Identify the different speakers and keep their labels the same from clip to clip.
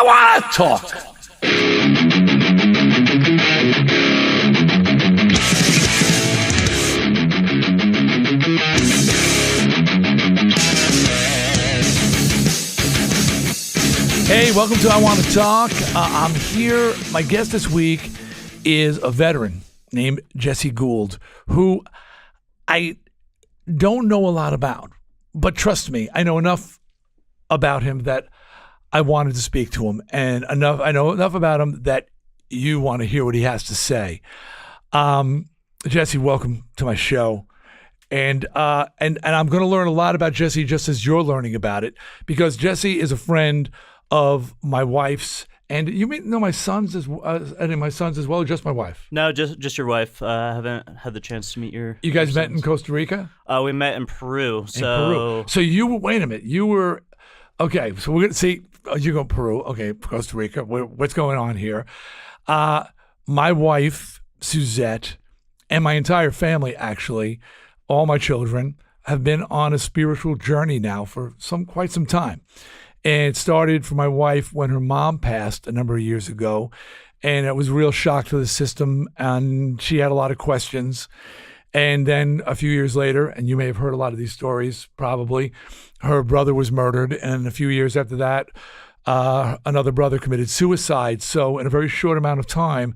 Speaker 1: I want to talk. Hey, welcome to I Want to Talk. I'm here. My guest this week is a veteran named Jesse Gould, who I don't know a lot about, but trust me, I know enough about him that I wanted to speak to him, and I know enough about him that you want to hear what he has to say. Jesse, welcome to my show. And I'm going to learn a lot about Jesse just as you're learning about it, because Jesse is a friend of my wife's, and you may know my sons as well, or just my wife?
Speaker 2: No, just your wife. I haven't had the chance to meet your.
Speaker 1: You guys
Speaker 2: your
Speaker 1: met
Speaker 2: sons.
Speaker 1: in Costa Rica?
Speaker 2: We met in Peru.
Speaker 1: So you were. Wait a minute. You were. Okay. So we're gonna see. You go Peru. Okay, Costa Rica. What's going on here? My wife Suzette and my entire family, actually, all my children, have been on a spiritual journey now for quite some time. And it started for my wife when her mom passed a number of years ago. And it was a real shock to the system. And she had a lot of questions. And then a few years later, and you may have heard a lot of these stories probably, her brother was murdered. And a few years after that, another brother committed suicide. So in a very short amount of time,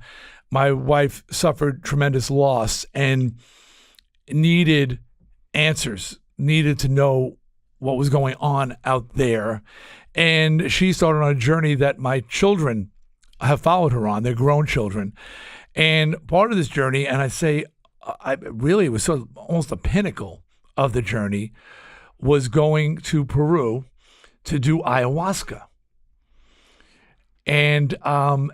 Speaker 1: my wife suffered tremendous loss and needed answers, needed to know what was going on out there. And she started on a journey that my children have followed her on. They're grown children. And part of this journey, and I say, it was sort of almost the pinnacle of the journey, was going to Peru to do ayahuasca. And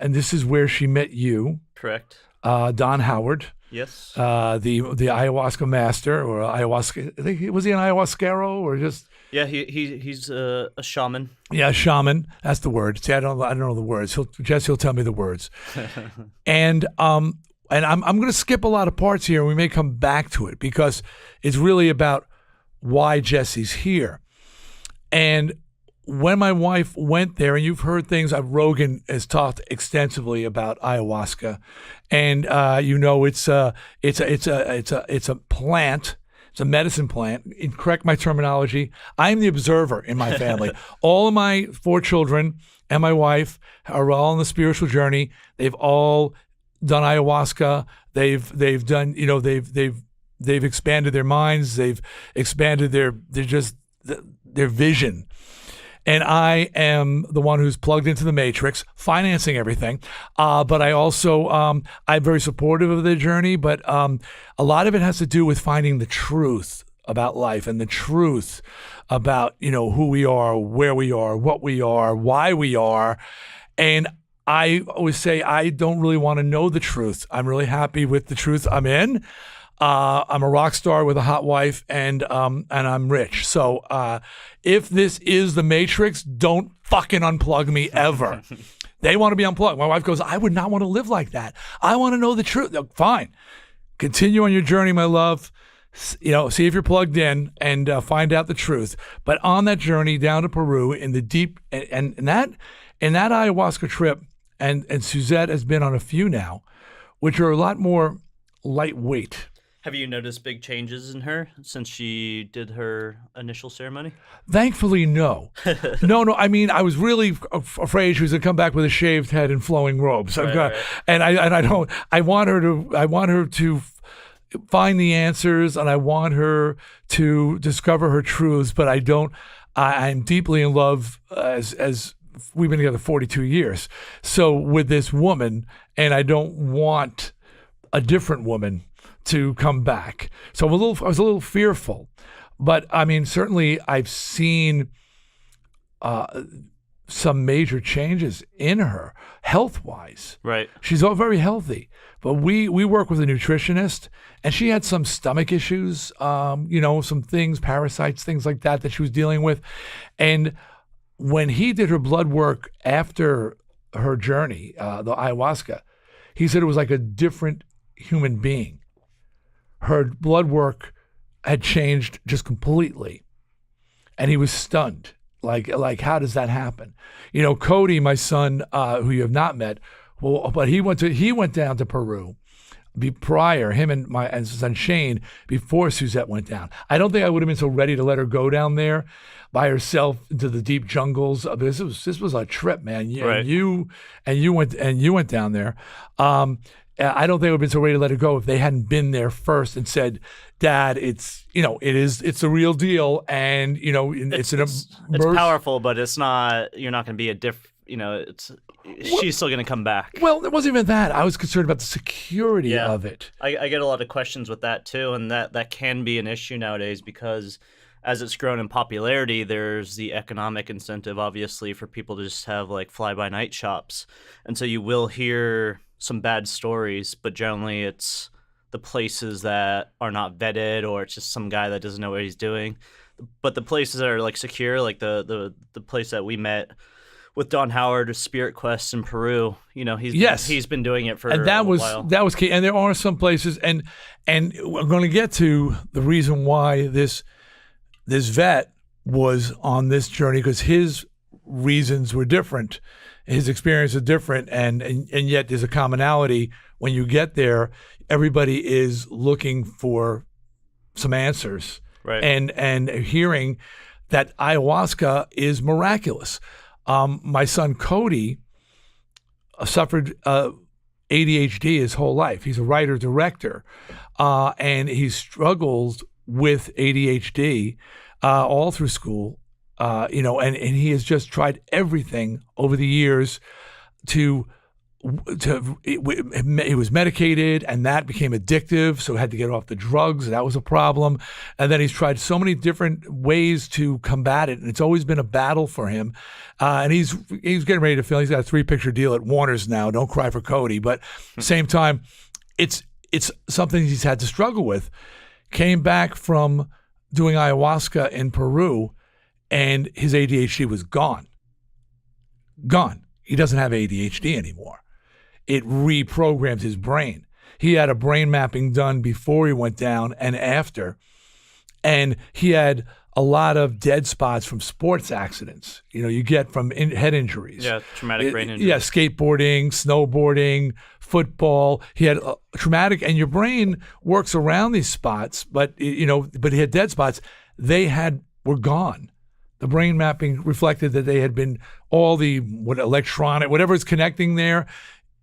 Speaker 1: this is where she met you.
Speaker 2: Correct.
Speaker 1: Don Howard.
Speaker 2: Yes.
Speaker 1: The ayahuasca master, or ayahuasca. I think, was he an ayahuasquero or just?
Speaker 2: Yeah, he's a shaman.
Speaker 1: Yeah, shaman. That's the word. See, I don't know the words. Jesse will tell me the words. And I'm going to skip a lot of parts here, and we may come back to it because it's really about why Jesse's here. And when my wife went there, and you've heard things, Rogan has talked extensively about ayahuasca, and it's a plant. It's a medicine plant. Correct my terminology. I'm the observer in my family. All of my 4 children and my wife are all on the spiritual journey. They've all done ayahuasca. They've done, they've expanded their minds. They've expanded their vision. And I am the one who's plugged into the matrix, financing everything. But I also, I'm very supportive of their journey, but a lot of it has to do with finding the truth about life and the truth about, who we are, where we are, what we are, why we are. And I always say I don't really want to know the truth. I'm really happy with the truth I'm in. I'm a rock star with a hot wife, and I'm rich. So if this is the Matrix, don't fucking unplug me ever. They want to be unplugged. My wife goes, I would not want to live like that. I want to know the truth. Fine. Continue on your journey, my love. See if you're plugged in and find out the truth. But on that journey down to Peru in the deep, and that ayahuasca trip, and Suzette has been on a few now, which are a lot more lightweight.
Speaker 2: Have you noticed big changes in her since she did her initial ceremony?
Speaker 1: Thankfully, no. No. I mean, I was really afraid she was going to come back with a shaved head and flowing robes.
Speaker 2: Right.
Speaker 1: And I don't. I want her to find the answers, and I want her to discover her truths. But I don't. I'm deeply in love as we've been together 42 years. So with this woman, and I don't want a different woman to come back. So I was a little fearful, but I mean, certainly I've seen some major changes in her health-wise.
Speaker 2: Right.
Speaker 1: She's all very healthy, but we work with a nutritionist, and she had some stomach issues, some things, parasites, things like that she was dealing with. And when he did her blood work after her journey, the ayahuasca, he said it was like a different human being. Her blood work had changed just completely, and he was stunned. Like how does that happen? Cody, my son, who you have not met, well, but he went down to Peru prior, him and my son Shane, before Suzette went down. I don't think I would have been so ready to let her go down there by herself into the deep jungles. This was a trip, man.
Speaker 2: Right.
Speaker 1: And you went down there. I don't think I would have been so ready to let her go if they hadn't been there first and said, Dad, it's the real deal, and it's
Speaker 2: powerful, but it's not. You're not going to be she's still going to come back.
Speaker 1: Well, it wasn't even that. I was concerned about the security of it.
Speaker 2: I get a lot of questions with that too, and that can be an issue nowadays because as it's grown in popularity, there's the economic incentive, obviously, for people to just have like fly-by-night shops, and so you will hear some bad stories, but generally it's the places that are not vetted, or it's just some guy that doesn't know what he's doing. But the places that are like secure, like the place that we met with Don Howard, Spirit Quest in Peru, he's been doing it for a while.
Speaker 1: That was key. And there are some places, and we're going to get to the reason why this vet was on this journey, because his reasons were different. His experience is different, and yet there's a commonality. When you get there, everybody is looking for some answers,
Speaker 2: right? And
Speaker 1: hearing that ayahuasca is miraculous. My son Cody suffered ADHD his whole life. He's a writer-director, and he struggled with ADHD all through school. And he has just tried everything over the years he was medicated, and that became addictive, so had to get off the drugs. That was a problem. And then he's tried so many different ways to combat it, and it's always been a battle for him. And he's getting ready to film. He's got a 3-picture deal at Warner's now. Don't cry for Cody. But at the same time, it's something he's had to struggle with. Came back from doing ayahuasca in Peru, and his ADHD was gone. Gone. He doesn't have ADHD anymore. It reprogrammed his brain. He had a brain mapping done before he went down and after. And he had a lot of dead spots from sports accidents, you get from head injuries.
Speaker 2: Yeah, traumatic brain injury.
Speaker 1: Yeah, skateboarding, snowboarding, football. He had traumatic, and your brain works around these spots, but he had dead spots. Were gone. The brain mapping reflected that they had been electronic, whatever is connecting there,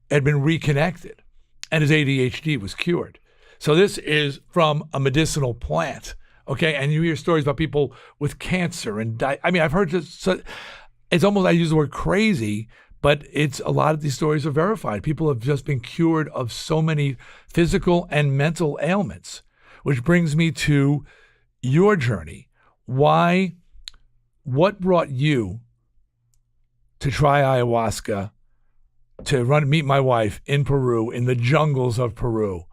Speaker 1: had been reconnected, and his ADHD was cured. So this is from a medicinal plant, okay? And you hear stories about people with cancer and I've heard this. So it's almost, I use the word crazy, but a lot of these stories are verified. People have just been cured of so many physical and mental ailments, which brings me to your journey. What brought you to try ayahuasca, to meet my wife in Peru, in the jungles of Peru?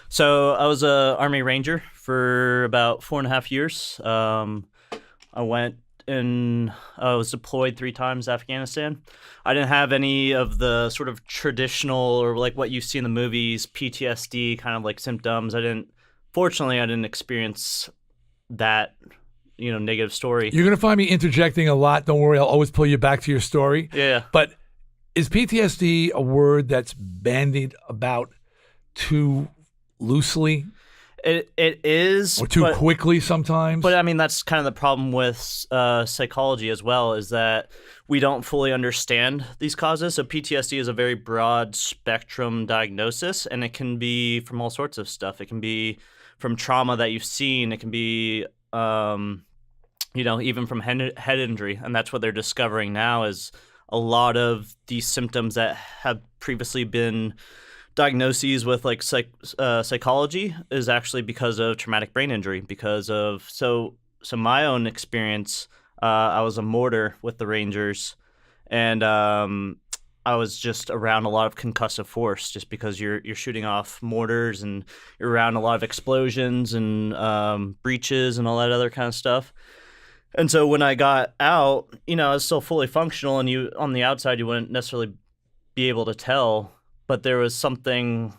Speaker 2: So I was a Army Ranger for about 4.5 years. I went and I was deployed 3 times to Afghanistan. I didn't have any of the sort of traditional, or like what you see in the movies, PTSD kind of like symptoms. Fortunately, I didn't experience that, negative story.
Speaker 1: You're going to find me interjecting a lot. Don't worry, I'll always pull you back to your story.
Speaker 2: Yeah.
Speaker 1: But is PTSD a word that's bandied about too loosely?
Speaker 2: It is.
Speaker 1: Or too quickly sometimes?
Speaker 2: But I mean, that's kind of the problem with psychology as well, is that we don't fully understand these causes. So PTSD is a very broad spectrum diagnosis, and it can be from all sorts of stuff. It can be from trauma that you've seen. It can be even from head injury. And that's what they're discovering now, is a lot of these symptoms that have previously been diagnoses with like psychology is actually because of traumatic brain injury. So my own experience, I was a mortar with the Rangers, and I was just around a lot of concussive force, just because you're shooting off mortars and you're around a lot of explosions and breaches and all that other kind of stuff. And so when I got out, I was still fully functional, and on the outside you wouldn't necessarily be able to tell, but there was something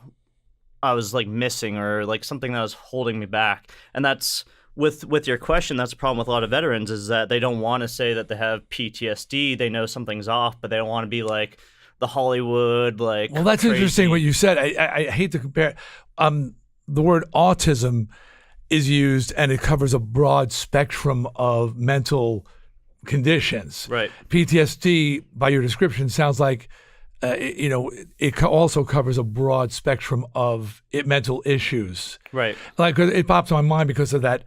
Speaker 2: I was like missing, or like something that was holding me back. And that's with your question, that's the problem with a lot of veterans is that they don't want to say that they have PTSD. They know something's off, but they don't want to be like the Hollywood like.
Speaker 1: Well, that's
Speaker 2: crazy.
Speaker 1: interesting what you said. I hate to compare. The word autism is used, and it covers a broad spectrum of mental conditions.
Speaker 2: Right.
Speaker 1: PTSD, by your description, sounds like it also covers a broad spectrum of mental issues.
Speaker 2: Right.
Speaker 1: Like it pops in my mind because of that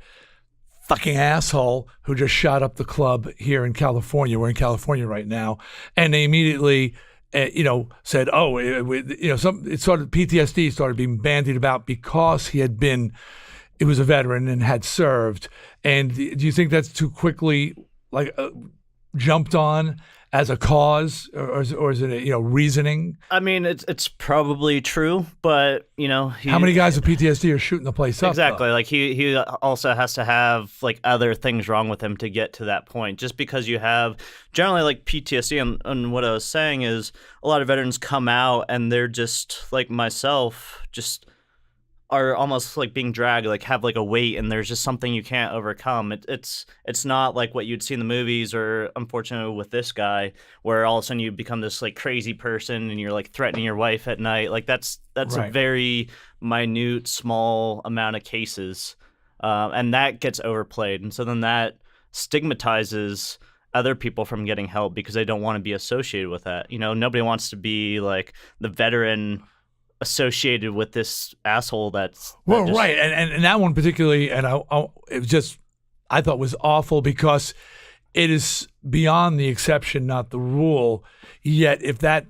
Speaker 1: fucking asshole who just shot up the club here in California. We're in California right now, and they immediately, said, "Oh, it started PTSD started being bandied about because he was a veteran and had served." And do you think that's too quickly jumped on as a cause, or is it reasoning?
Speaker 2: I mean, it's probably true, but
Speaker 1: how many guys with PTSD are shooting the place up?
Speaker 2: Exactly. Like he also has to have like other things wrong with him to get to that point. Just because you have generally like PTSD, and what I was saying is a lot of veterans come out and they're just like myself, just are almost like being dragged, like have like a weight, and there's just something you can't overcome. It's not like what you'd see in the movies, or unfortunately with this guy, where all of a sudden you become this like crazy person and you're like threatening your wife at night. Like that's
Speaker 1: Right.
Speaker 2: a very minute, small amount of cases, and that gets overplayed, and so then that stigmatizes other people from getting help because they don't want to be associated with that. Nobody wants to be like the veteran associated with this asshole
Speaker 1: Right, and that one particularly, and it was just, I thought was awful because it is beyond the exception, not the rule. Yet if that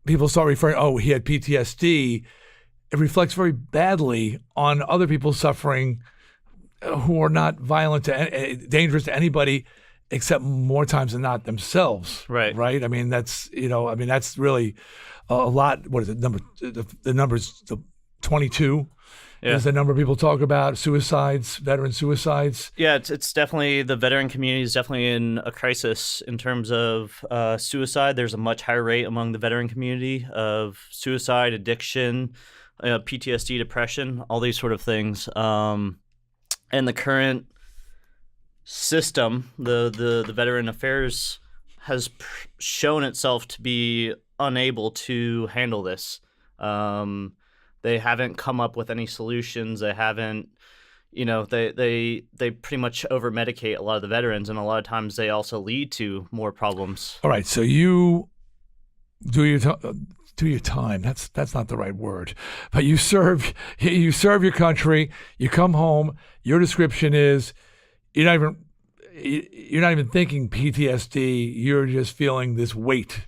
Speaker 1: people start referring, oh, he had PTSD, it reflects very badly on other people suffering who are not violent dangerous to anybody, except more times than not themselves.
Speaker 2: Right.
Speaker 1: I mean, that's that's really a lot. What is it? The number's 22 is the number people talk about. Suicides, veteran suicides.
Speaker 2: Yeah, it's definitely, the veteran community is definitely in a crisis in terms of suicide. There's a much higher rate among the veteran community of suicide, addiction, PTSD, depression, all these sort of things. And the current system, the Veteran Affairs, has shown itself to be unable to handle this. They haven't come up with any solutions. They haven't, they pretty much over medicate a lot of the veterans, and a lot of times they also lead to more problems.
Speaker 1: All right, so you do your time. That's not the right word, but you serve your country. You come home. Your description is you're not even thinking PTSD. You're just feeling this weight.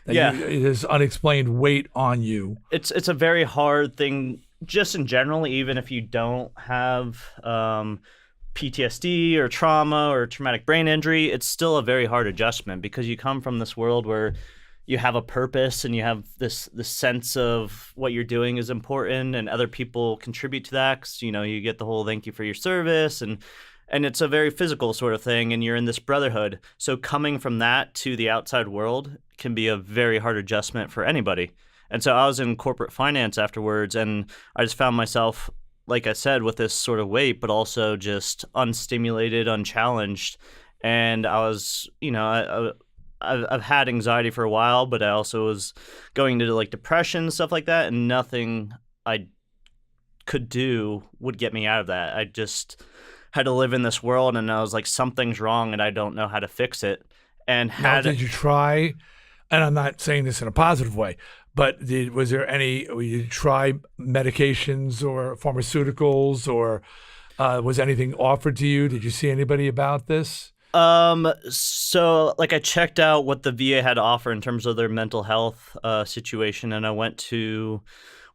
Speaker 1: This unexplained weight on you.
Speaker 2: It's a very hard thing, just in general, even if you don't have PTSD or trauma or traumatic brain injury. It's still a very hard adjustment because you come from this world where you have a purpose and you have this sense of what you're doing is important, and other people contribute to that. 'Cause, you get the whole thank you for your service, and it's a very physical sort of thing, and you're in this brotherhood. So coming from that to the outside world can be a very hard adjustment for anybody. And so I was in corporate finance afterwards, and I just found myself, like I said, with this sort of weight, but also just unstimulated, unchallenged. And I was, I've had anxiety for a while, but I also was going into like depression, stuff like that, and nothing I could do would get me out of that. I just had to live in this world, and I was like, something's wrong and I don't know how to fix it. And
Speaker 1: did you try, and I'm not saying this in a positive way, but did you try medications or pharmaceuticals, or was anything offered to you? Did you see anybody about this?
Speaker 2: So like I checked out what the VA had to offer in terms of their mental health situation, and I went to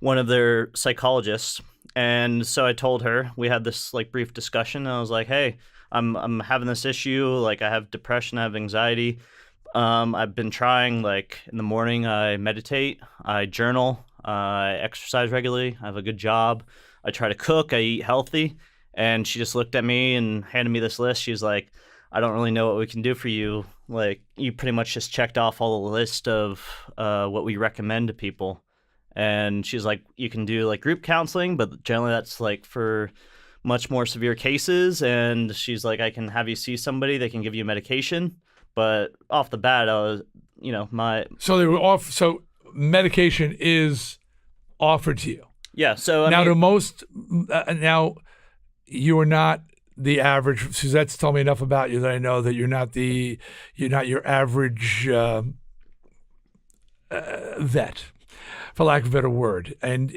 Speaker 2: one of their psychologists. And so I told her, we had this like brief discussion, and I was like, hey, I'm having this issue. Like I have depression, I have anxiety. I've been trying, like in the morning, I meditate, I journal, I exercise regularly, I have a good job. I try to cook, I eat healthy. And she just looked at me and handed me this list. She's like, I don't really know what we can do for you. Like you pretty much just checked off all the list of what we recommend to people. And she's like, you can do like group counseling, but generally that's like for much more severe cases, and she's like, I can have you see somebody, they can give you medication. But off the bat, I was,
Speaker 1: So they were off. So medication is offered to you.
Speaker 2: Yeah. So
Speaker 1: now now you are not the average. Suzette's told me enough about you that I know that you're not your average vet, for lack of a better word. And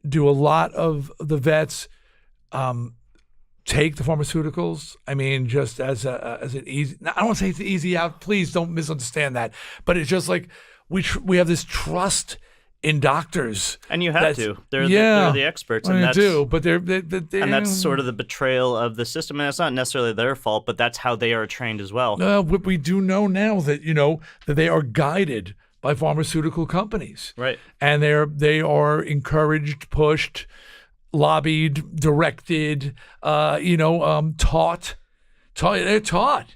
Speaker 1: do a lot of the vets take the pharmaceuticals? I mean, just as an easy. I don't want to say it's an easy out. Please don't misunderstand that. But it's just like we have this trust in doctors,
Speaker 2: and you have to. They're the experts, and that's
Speaker 1: but they're
Speaker 2: and that's sort of the betrayal of the system. And it's not necessarily their fault, but that's how they are trained as well.
Speaker 1: But we do know now that that they are guided by pharmaceutical companies,
Speaker 2: right?
Speaker 1: And they are encouraged, pushed, lobbied, directed, taught. They're taught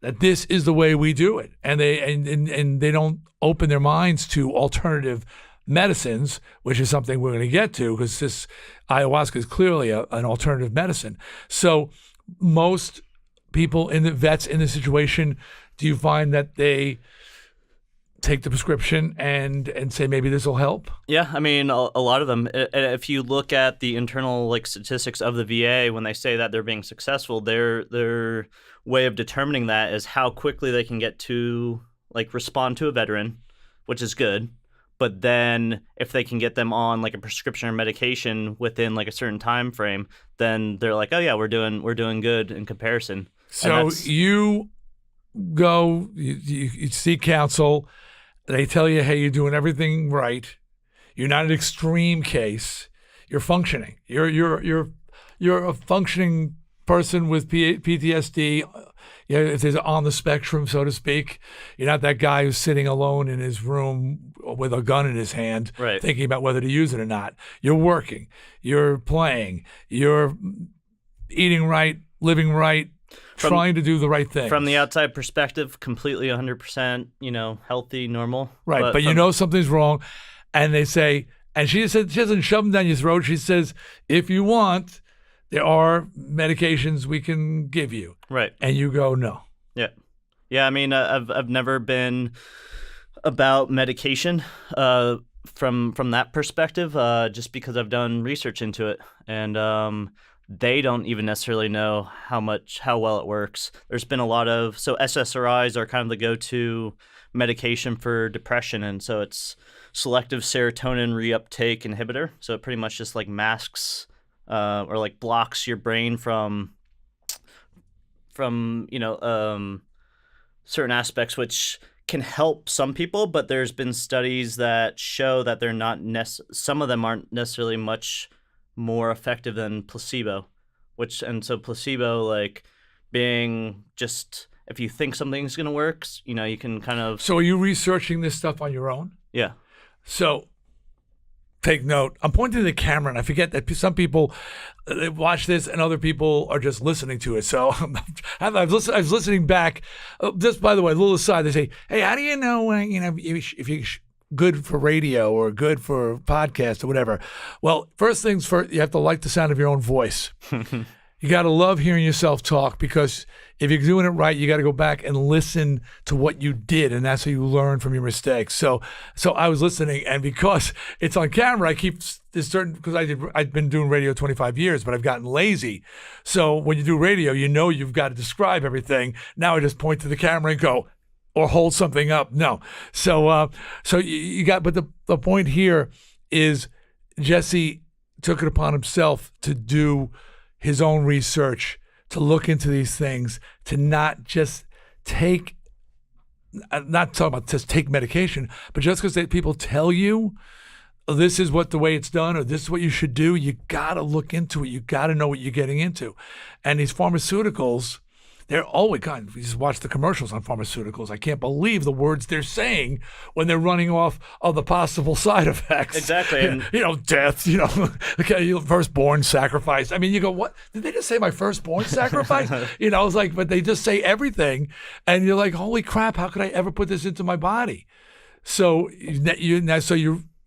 Speaker 1: that this is the way we do it, and they don't open their minds to alternative medicines, which is something we're going to get to, because this ayahuasca is clearly an alternative medicine. So most people vets in this situation, do you find that they take the prescription and say maybe this will help?
Speaker 2: Yeah, I mean, a lot of them. If you look at the internal statistics of the VA, when they say that they're being successful, their way of determining that is how quickly they can get to respond to a veteran, which is good. But then if they can get them on a prescription or medication within a certain time frame, then they're like, oh yeah, we're doing good in comparison.
Speaker 1: So you go, you seek counsel. They tell you, hey, you're doing everything right. You're not an extreme case. You're functioning. You're a functioning person with PTSD. If there's on the spectrum, so to speak. You're not that guy who's sitting alone in his room with a gun in his hand,
Speaker 2: right,
Speaker 1: thinking about whether to use it or not. You're working. You're playing. You're eating right, living right, trying to do the right thing.
Speaker 2: From the outside perspective, completely 100%, healthy, normal.
Speaker 1: Right, but something's wrong. And they say, and she doesn't shove them down your throat. She says, if you want, there are medications we can give you.
Speaker 2: Right.
Speaker 1: And you go, no.
Speaker 2: Yeah. Yeah, I mean, I've never been about medication from that perspective, just because I've done research into it. And they don't even necessarily know how well it works. There's been a lot of, so SSRIs are kind of the go-to medication for depression, and so it's selective serotonin reuptake inhibitor. So it pretty much just masks or blocks your brain from certain aspects, which can help some people, but there's been studies that show that they're not some of them aren't necessarily much more effective than placebo, so placebo being just, if you think something's going to work, you can kind of.
Speaker 1: So are you researching this stuff on your own?
Speaker 2: Yeah.
Speaker 1: So take note. I'm pointing to the camera, and I forget that some people they watch this and other people are just listening to it. So I was listening back. Just by the way, a little aside, they say, hey, how do you know if you're good for radio or good for podcast or whatever? Well, first things first, you have to like the sound of your own voice. You got to love hearing yourself talk, because if you're doing it right, you got to go back and listen to what you did, and that's how you learn from your mistakes. So I was listening, and because it's on camera, I keep this certain, because I've been doing radio 25 years, but I've gotten lazy. So when you do radio, you've got to describe everything. Now I just point to the camera and go, or hold something up. No. So you got, but the point here is Jesse took it upon himself to do his own research, to look into these things, to not just take, not talking about just take medication, but just because people tell you this is the way it's done, or this is what you should do, you got to look into it. You got to know what you're getting into. And these pharmaceuticals, they're always kind. We just watch the commercials on pharmaceuticals. I can't believe the words they're saying when they're running off of the possible side effects.
Speaker 2: Exactly. And
Speaker 1: death, okay, firstborn sacrifice. I mean, you go, what? Did they just say my firstborn sacrifice? It's but they just say everything. And you're like, holy crap, how could I ever put this into my body? So you're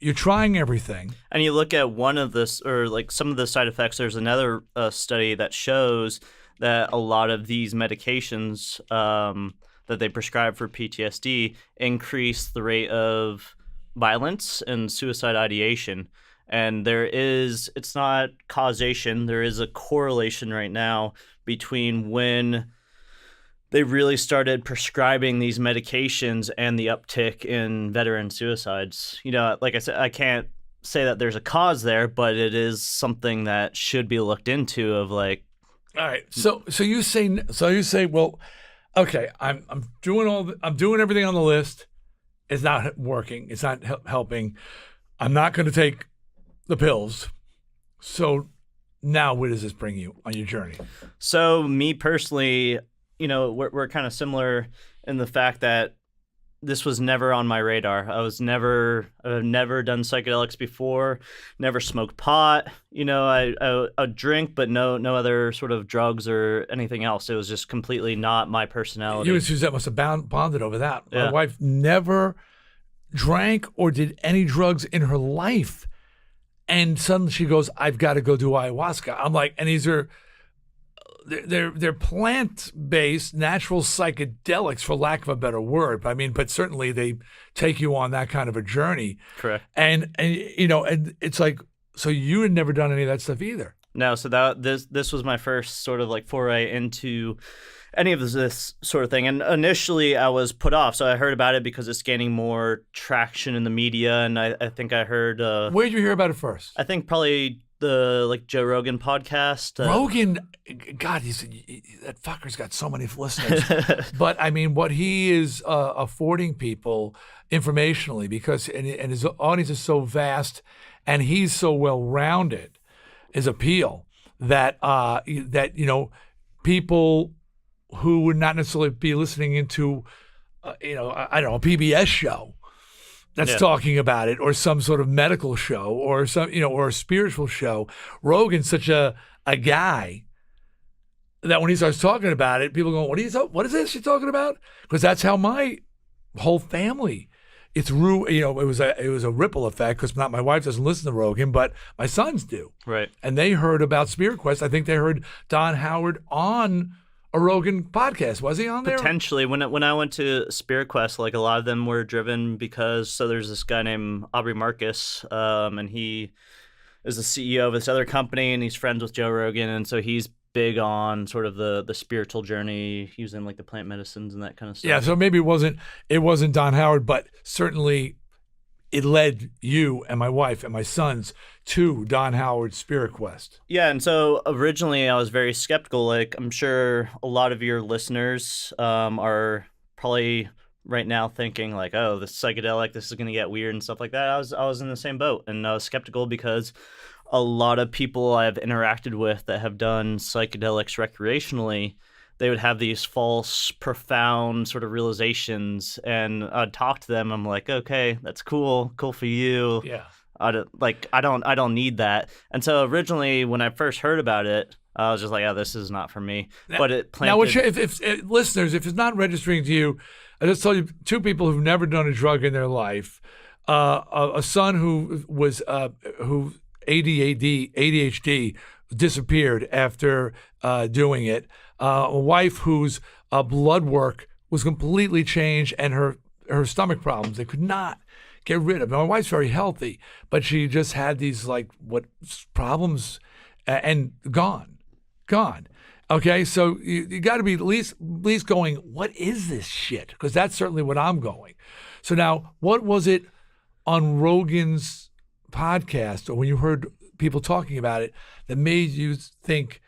Speaker 1: you're trying everything.
Speaker 2: And you look at one of this, or like some of the side effects. There's another study that shows that a lot of these medications that they prescribe for PTSD increase the rate of violence and suicide ideation. And it's not causation, there is a correlation right now between when they really started prescribing these medications and the uptick in veteran suicides. Like I said, I can't say that there's a cause there, but it is something that should be looked into of like.
Speaker 1: All right. So you say, well, okay, I'm doing everything on the list. It's not working. It's not helping. I'm not going to take the pills. So now where does this bring you on your journey?
Speaker 2: So me personally, we're kind of similar in the fact that this was never on my radar. I've never done psychedelics before, never smoked pot. I drink, but no other sort of drugs or anything else. It was just completely not my personality.
Speaker 1: You and Suzette must have bonded over that.
Speaker 2: Yeah.
Speaker 1: My wife never drank or did any drugs in her life. And suddenly she goes, I've got to go do ayahuasca. I'm like, and these are, they're plant-based, natural psychedelics, for lack of a better word. But certainly they take you on that kind of a journey.
Speaker 2: Correct.
Speaker 1: And it's like, so you had never done any of that stuff either.
Speaker 2: No, so this was my first sort of like foray into any of this sort of thing. And initially I was put off. So I heard about it because it's gaining more traction in the media. And I think I heard...
Speaker 1: Where did you hear about it first?
Speaker 2: I think probably the Joe Rogan podcast.
Speaker 1: Rogan, God, that fucker's got so many listeners. But what he is affording people informationally, because and his audience is so vast and he's so well-rounded, his appeal that people who would not necessarily be listening into, I don't know, a PBS show that's talking about it, or some sort of medical show, or or a spiritual show. Rogan's such a guy that when he starts talking about it, people go, "What is this you're talking about?" Because that's how my whole family. It was a ripple effect, because not my wife doesn't listen to Rogan, but my sons do.
Speaker 2: Right.
Speaker 1: And they heard about Spirit Quest. I think they heard Don Howard on a Rogan podcast. Was he on there?
Speaker 2: Potentially. When I went to Spirit Quest, like a lot of them were driven because there's this guy named Aubrey Marcus, and he is the CEO of this other company, and he's friends with Joe Rogan, and so he's big on sort of the spiritual journey, using like the plant medicines and that kind of stuff.
Speaker 1: Yeah, so maybe it wasn't Don Howard, but certainly it led you and my wife and my sons to Don Howard's Spirit Quest.
Speaker 2: Yeah, and so originally I was very skeptical. Like, I'm sure a lot of your listeners are probably right now thinking like, oh, this psychedelic, this is going to get weird and stuff like that. I was in the same boat, and I was skeptical because a lot of people I've interacted with that have done psychedelics recreationally, they would have these false, profound sort of realizations, and I'd talk to them. I'm like, okay, that's cool for you.
Speaker 1: Yeah.
Speaker 2: I don't need that. And so originally, when I first heard about it, I was just like, oh, this is not for me. But it planted.
Speaker 1: Now, if listeners, if it's not registering to you, I just told you two people who've never done a drug in their life. A son who was who ADHD disappeared after doing it. A wife whose blood work was completely changed, and her stomach problems they could not get rid of. Now, my wife's very healthy, but she just had these problems, and gone. Okay, so you got to be at least going, what is this shit? Because that's certainly what I'm going. So now, what was it on Rogan's podcast, or when you heard people talking about it, that made you think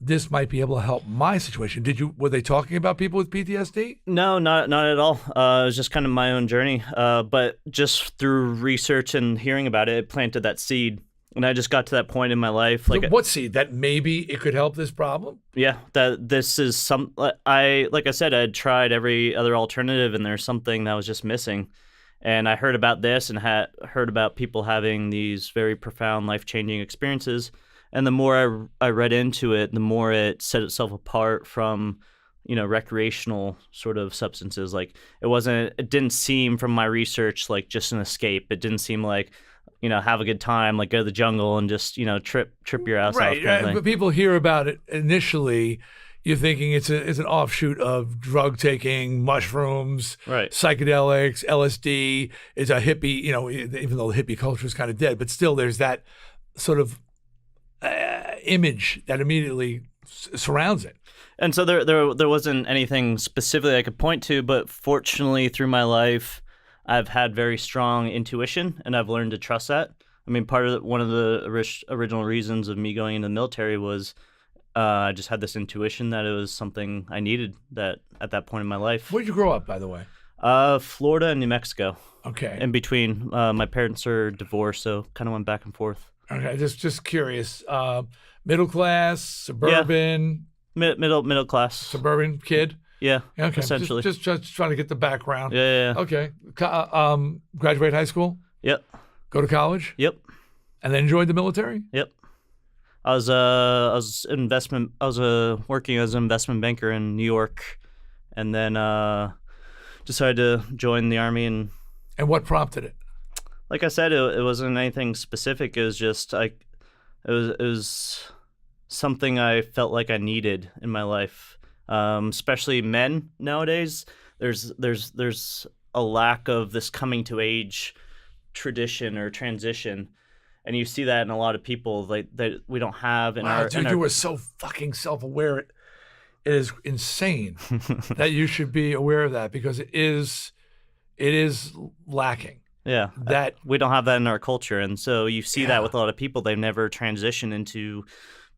Speaker 1: this might be able to help my situation? Were they talking about people with PTSD?
Speaker 2: No, not at all. It was just kind of my own journey. But just through research and hearing about it, it planted that seed. And I just got to that point in my life. Like,
Speaker 1: what seed? That maybe it could help this problem?
Speaker 2: Yeah, that this is like I said, I had tried every other alternative, and there's something that was just missing. And I heard about this and heard about people having these very profound, life-changing experiences. And the more I read into it, the more it set itself apart from recreational sort of substances. Like it didn't seem from my research like just an escape. It didn't seem like, have a good time, like go to the jungle and just, trip your ass off.
Speaker 1: Right.
Speaker 2: Kind of thing.
Speaker 1: But people hear about it initially, you're thinking it's an offshoot of drug taking, mushrooms,
Speaker 2: Right.
Speaker 1: psychedelics, LSD. It's a hippie, even though the hippie culture is kind of dead, but still there's that sort of image that immediately surrounds it.
Speaker 2: And so there wasn't anything specifically I could point to, but fortunately through my life, I've had very strong intuition, and I've learned to trust that. I mean, one of the original reasons of me going into the military was I just had this intuition that it was something I needed that at that point in my life.
Speaker 1: Where'd you grow up, by the way?
Speaker 2: Florida and New Mexico.
Speaker 1: Okay.
Speaker 2: In between, my parents are divorced, so kind of went back and forth.
Speaker 1: Okay, just curious. Middle class, suburban.
Speaker 2: Yeah. Middle class.
Speaker 1: Suburban kid.
Speaker 2: Yeah.
Speaker 1: Okay.
Speaker 2: Essentially.
Speaker 1: Just trying to get the background.
Speaker 2: Yeah.
Speaker 1: Okay. Graduate high school.
Speaker 2: Yep.
Speaker 1: Go to college.
Speaker 2: Yep.
Speaker 1: And then joined the military.
Speaker 2: Yep. I was working as an investment banker in New York, and then decided to join the Army. And
Speaker 1: what prompted it?
Speaker 2: Like I said, it wasn't anything specific. It was just it was something I felt like I needed in my life. Especially men nowadays. There's a lack of this coming to age tradition or transition. And you see that in a lot of people that we don't have in our.
Speaker 1: Dude, you were so fucking self-aware. It is insane that you should be aware of that, because it is lacking.
Speaker 2: Yeah,
Speaker 1: that
Speaker 2: we don't have that in our culture, and so you see that with a lot of people. They've never transitioned into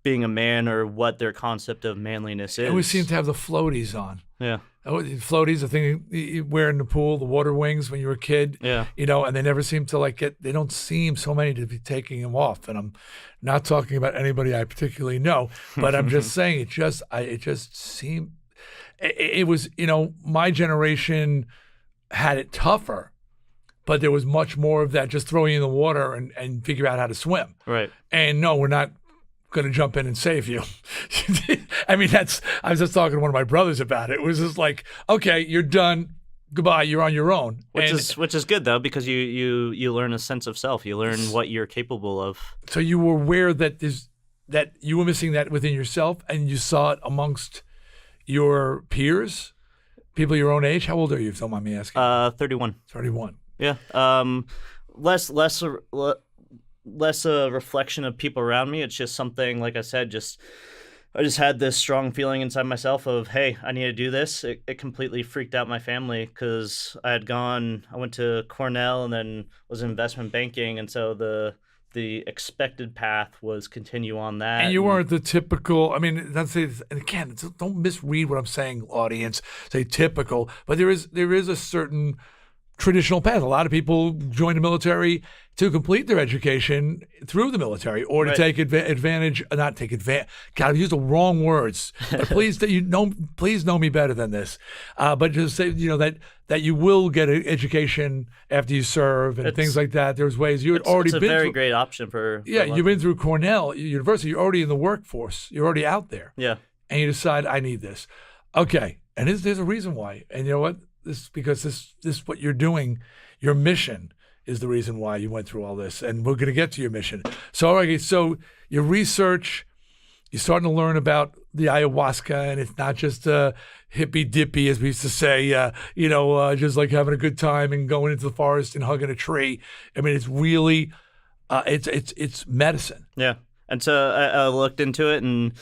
Speaker 2: being a man or what their concept of manliness is.
Speaker 1: And we seem to have the floaties on.
Speaker 2: Yeah.
Speaker 1: Floaties, the thing you wear in the pool, the water wings when you were a kid.
Speaker 2: Yeah.
Speaker 1: And they never seem to they don't seem so many to be taking them off. And I'm not talking about anybody I particularly know, but I'm just saying it just seemed, it was, my generation had it tougher, but there was much more of that, just throw you in the water and figure out how to swim.
Speaker 2: Right.
Speaker 1: And no, we're not going to jump in and save you. I mean, I was just talking to one of my brothers about it. It was just like, okay, you're done. Goodbye. You're on your own.
Speaker 2: Which is good though, because you learn a sense of self. You learn what you're capable of.
Speaker 1: So you were aware that you were missing that within yourself, and you saw it amongst your peers, people your own age. How old are you, if you don't mind me asking?
Speaker 2: 31.
Speaker 1: 31.
Speaker 2: Yeah. Less a reflection of people around me. It's just something, like I said, I just had this strong feeling inside myself of, hey, I need to do this. It completely freaked out my family, because I went to Cornell and then was in investment banking, and so the expected path was continue on that.
Speaker 1: And you weren't the typical, I mean, and again, don't misread what I'm saying, audience, say typical, but there is a certain traditional path. A lot of people join the military to complete their education through the military, or to
Speaker 2: Right.
Speaker 1: take advantage. Not take advantage. God, I used the wrong words. But please know me better than this. But just say that you will get an education after you serve and things like that. There's ways you had already
Speaker 2: it's a
Speaker 1: been.
Speaker 2: very great option for.
Speaker 1: You've been through Cornell University. You're already in the workforce. You're already out there.
Speaker 2: Yeah.
Speaker 1: And you decide, I need this. Okay. And there's a reason why. And you know what? Because this what you're doing, your mission is the reason why you went through all this. And we're going to get to your mission. So, okay, so your research, you're starting to learn about the ayahuasca, and it's not just hippy dippy, as we used to say, just like having a good time and going into the forest and hugging a tree. I mean, it's really, it's medicine.
Speaker 2: Yeah. And so I looked into it, and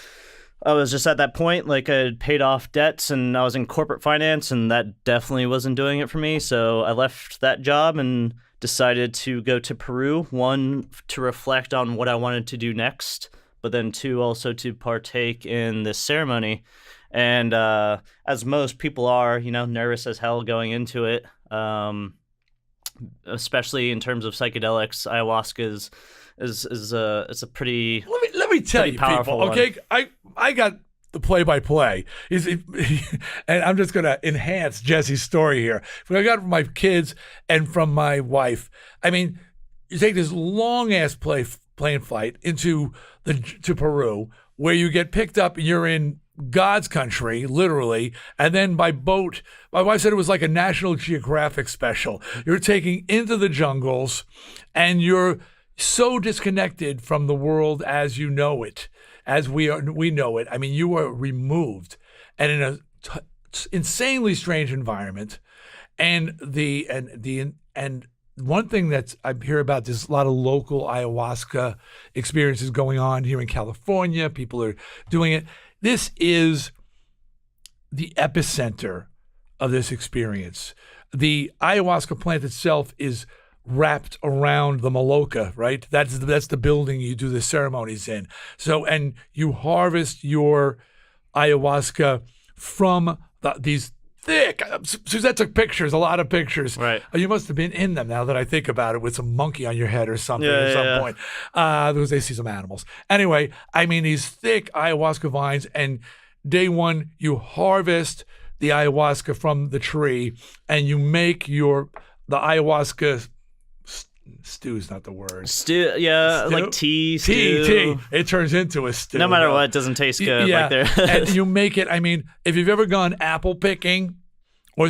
Speaker 2: I was just at that point, like I had paid off debts, and I was in corporate finance, and that definitely wasn't doing it for me. So I left that job and decided to go to Peru, one, to reflect on what I wanted to do next, but then two, also to partake in this ceremony. And as most people are, nervous as hell going into it, especially in terms of psychedelics. Ayahuasca is a pretty
Speaker 1: Let me tell you,
Speaker 2: powerful
Speaker 1: people. Okay, I got the play-by-play. And I'm just going to enhance Jesse's story here. I got it from my kids and from my wife. I mean, you take this long-ass plane flight to Peru, where you get picked up and you're in God's country, literally, and then by boat. My wife said it was like a National Geographic special. You're taking into the jungles, and you're so disconnected from the world as you know it, as we know it. I mean, you are removed, and in a insanely strange environment, and one thing that I hear about, there's a lot of local ayahuasca experiences going on here in California. People are doing it. This is the epicenter of this experience. The ayahuasca plant itself is wrapped around the maloca, right? That's the building you do the ceremonies in. So, and you harvest your ayahuasca from these thick. Suzette took pictures, a lot of pictures.
Speaker 2: Right.
Speaker 1: You must have been in them now that I think about it, with some monkey on your head or something at some point. Because they see some animals. Anyway, I mean, these thick ayahuasca vines, and day one, you harvest the ayahuasca from the tree, and you make the ayahuasca stew is not the word.
Speaker 2: Stew, yeah, stew? Like tea, stew.
Speaker 1: Tea. It turns into a stew.
Speaker 2: No matter what, it doesn't taste good.
Speaker 1: Yeah,
Speaker 2: like
Speaker 1: and you make it. I mean, if you've ever gone apple picking or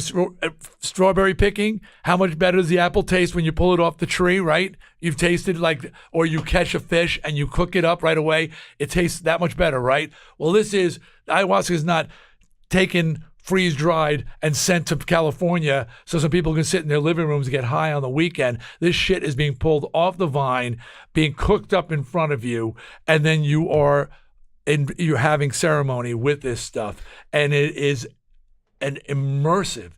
Speaker 1: strawberry picking, how much better does the apple taste when you pull it off the tree, right? You've tasted or you catch a fish and you cook it up right away. It tastes that much better, right? Well, ayahuasca is not taken freeze-dried and sent to California so some people can sit in their living rooms and get high on the weekend. This shit is being pulled off the vine, being cooked up in front of you, and then you're having ceremony with this stuff. And it is an immersive,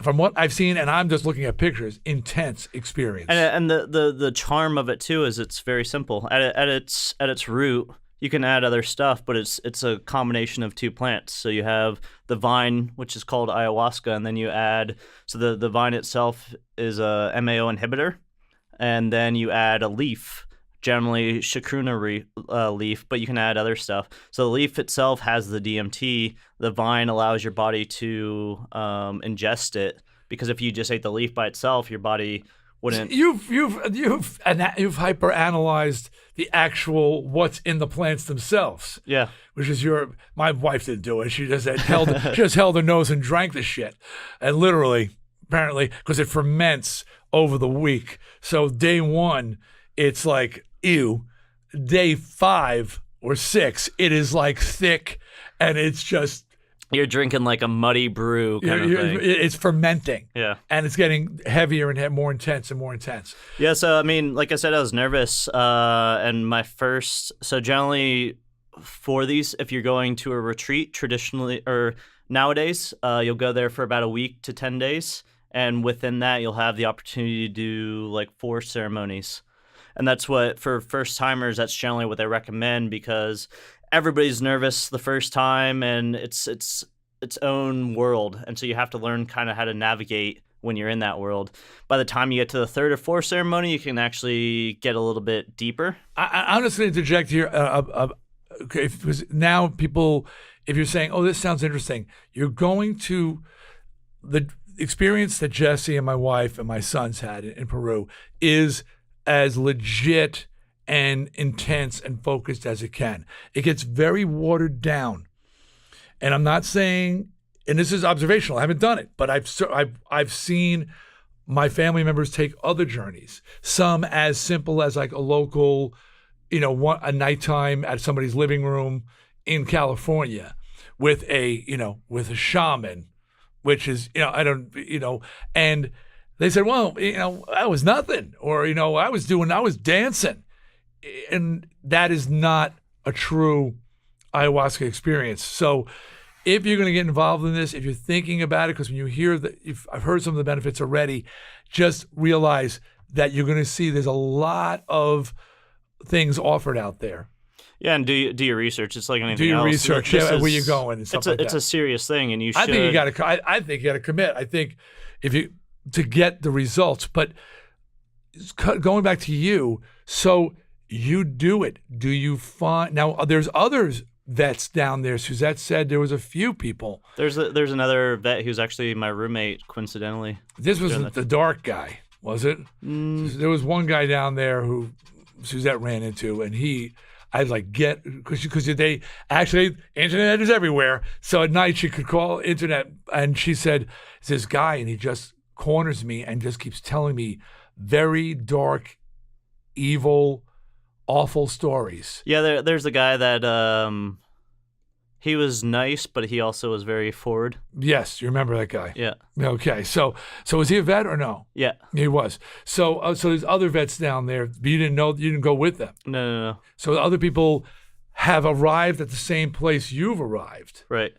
Speaker 1: from what I've seen, and I'm just looking at pictures, intense experience.
Speaker 2: And the charm of it too is it's very simple. At its root, you can add other stuff, but it's a combination of two plants. So you have the vine, which is called ayahuasca, and then you add, so the vine itself is a MAO inhibitor, and then you add a leaf, generally chacruna leaf, but you can add other stuff. So the leaf itself has the DMT. The vine allows your body to ingest it, because if you just ate the leaf by itself, your body wouldn't.
Speaker 1: You've hyperanalyzed the actual what's in the plants themselves.
Speaker 2: Yeah,
Speaker 1: which is my wife didn't do it. She just held her nose and drank the shit, and literally, apparently, because it ferments over the week. So day one, it's like ew. Day 5 or 6, it is like thick, and it's just.
Speaker 2: You're drinking like a muddy brew kind of thing.
Speaker 1: It's fermenting.
Speaker 2: Yeah.
Speaker 1: And it's getting heavier and more intense and more intense.
Speaker 2: Yeah, so I mean, like I said, I was nervous. And so generally for these, if you're going to a retreat, traditionally, or nowadays, you'll go there for about a week to 10 days. And within that, you'll have the opportunity to do like 4 ceremonies. And that's what, for first timers, that's generally what they recommend, because everybody's nervous the first time, and it's its own world, and so you have to learn kind of how to navigate when you're in that world. By the time you get to the 3rd or 4th ceremony, you can actually get a little bit deeper.
Speaker 1: I'm just going to interject here. Okay, because now people, if you're saying, "Oh, this sounds interesting," you're going to the experience that Jesse and my wife and my sons had in Peru is as legit and intense and focused as it can. It gets very watered down. And I'm not saying, and this is observational, I haven't done it, but I've seen my family members take other journeys, some as simple as like a local, a nighttime at somebody's living room in California with a shaman, which is, and they said, well, I was nothing, or, I was dancing. And that is not a true ayahuasca experience. So if you're going to get involved in this, if you're thinking about it, because when you hear I've heard some of the benefits already, just realize that you're going to see there's a lot of things offered out there.
Speaker 2: Yeah, and do your research. It's like anything else.
Speaker 1: Do your research. Where you're going and stuff like that.
Speaker 2: It's a serious thing, and you should.
Speaker 1: I think you got to commit. I think to get the results. But going back to you, so you do it. Do you find now? There's others vets down there. Suzette said there was a few people.
Speaker 2: There's another vet who's actually my roommate, coincidentally.
Speaker 1: This was the dark guy, was it? There was one guy down there who Suzette ran into, and I'd like get because they actually internet is everywhere. So at night she could call internet, and she said it's this guy, and he just corners me and just keeps telling me very dark, evil, awful stories.
Speaker 2: Yeah, there's a guy that he was nice, but he also was very forward.
Speaker 1: Yes, you remember that guy.
Speaker 2: Yeah.
Speaker 1: Okay, so was he a vet or no?
Speaker 2: Yeah.
Speaker 1: He was. So there's other vets down there, but you didn't go with them.
Speaker 2: No.
Speaker 1: So other people have arrived at the same place you've arrived,
Speaker 2: Right.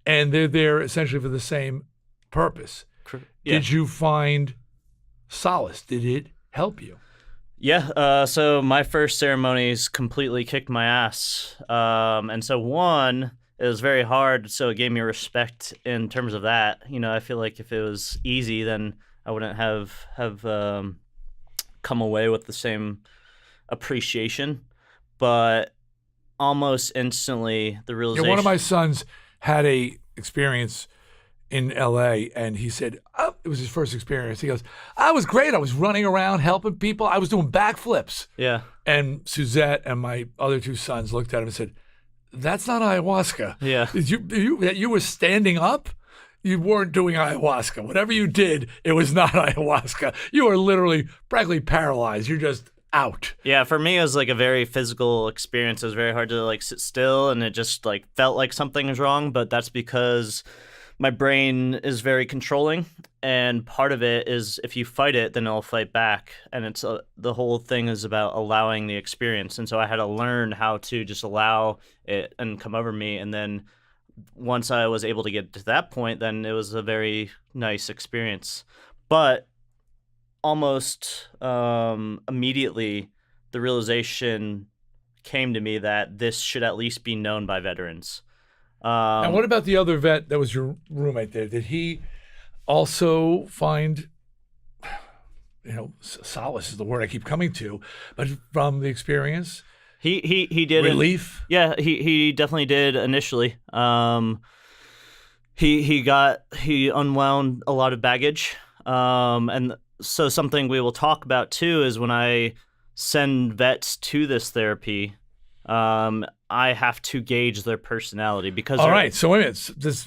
Speaker 1: and they're there essentially for the same purpose.
Speaker 2: Yeah.
Speaker 1: Did you find solace? Did it help you?
Speaker 2: Yeah, so my first ceremonies completely kicked my ass. And so one, it was very hard, so it gave me respect in terms of that. You know, I feel like if it was easy, then I wouldn't have come away with the same appreciation. But almost instantly, the realization...
Speaker 1: One of my sons had a experience in LA, and he said, it was his first experience. He goes, I was great. I was running around helping people. I was doing backflips.
Speaker 2: Yeah.
Speaker 1: And Suzette and my other two sons looked at him and said, that's not ayahuasca.
Speaker 2: Yeah.
Speaker 1: You were standing up? You weren't doing ayahuasca. Whatever you did, it was not ayahuasca. You were literally practically paralyzed. You're just out.
Speaker 2: Yeah, for me, it was like a very physical experience. It was very hard to like sit still, and it just like felt like something was wrong, but that's because my brain is very controlling, and part of it is if you fight it, then it'll fight back. And it's the whole thing is about allowing the experience. And so I had to learn how to just allow it and come over me. And then once I was able to get to that point, then it was a very nice experience. But almost immediately, the realization came to me that this should at least be known by veterans.
Speaker 1: And what about the other vet that was your roommate there? Did he also find, solace is the word I keep coming to, but from the experience?
Speaker 2: He did
Speaker 1: relief.
Speaker 2: Yeah, he definitely did initially. He unwound a lot of baggage, and so something we will talk about too is when I send vets to this therapy. I have to gauge their personality because.
Speaker 1: All right, so wait a minute. This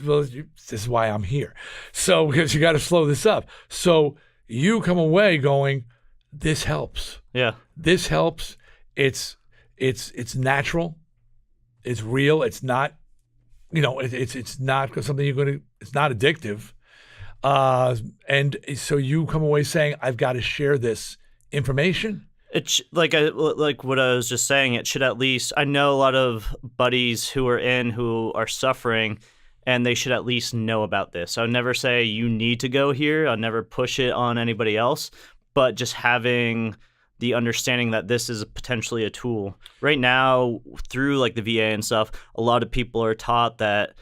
Speaker 1: is why I'm here. So because you got to slow this up. So you come away going, this helps.
Speaker 2: Yeah.
Speaker 1: This helps. It's natural. It's real. It's not. It's not something you're going to. It's not addictive. And so you come away saying, I've got to share this information.
Speaker 2: It's like what I was just saying. It should at least. I know a lot of buddies who are suffering, and they should at least know about this. I would never say you need to go here. I'll never push it on anybody else. But just having the understanding that this is potentially a tool. Right now, through like the VA and stuff, a lot of people are taught that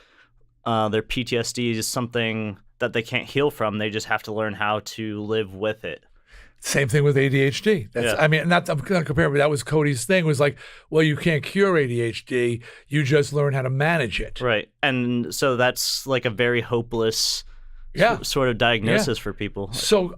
Speaker 2: their PTSD is something that they can't heal from. They just have to learn how to live with it.
Speaker 1: Same thing with ADHD. That's,
Speaker 2: Yeah.
Speaker 1: I mean, I'm going to compare, but that was Cody's thing. Was like, well, you can't cure ADHD. You just learn how to manage it.
Speaker 2: Right. And so that's like a very hopeless sort of diagnosis for people.
Speaker 1: So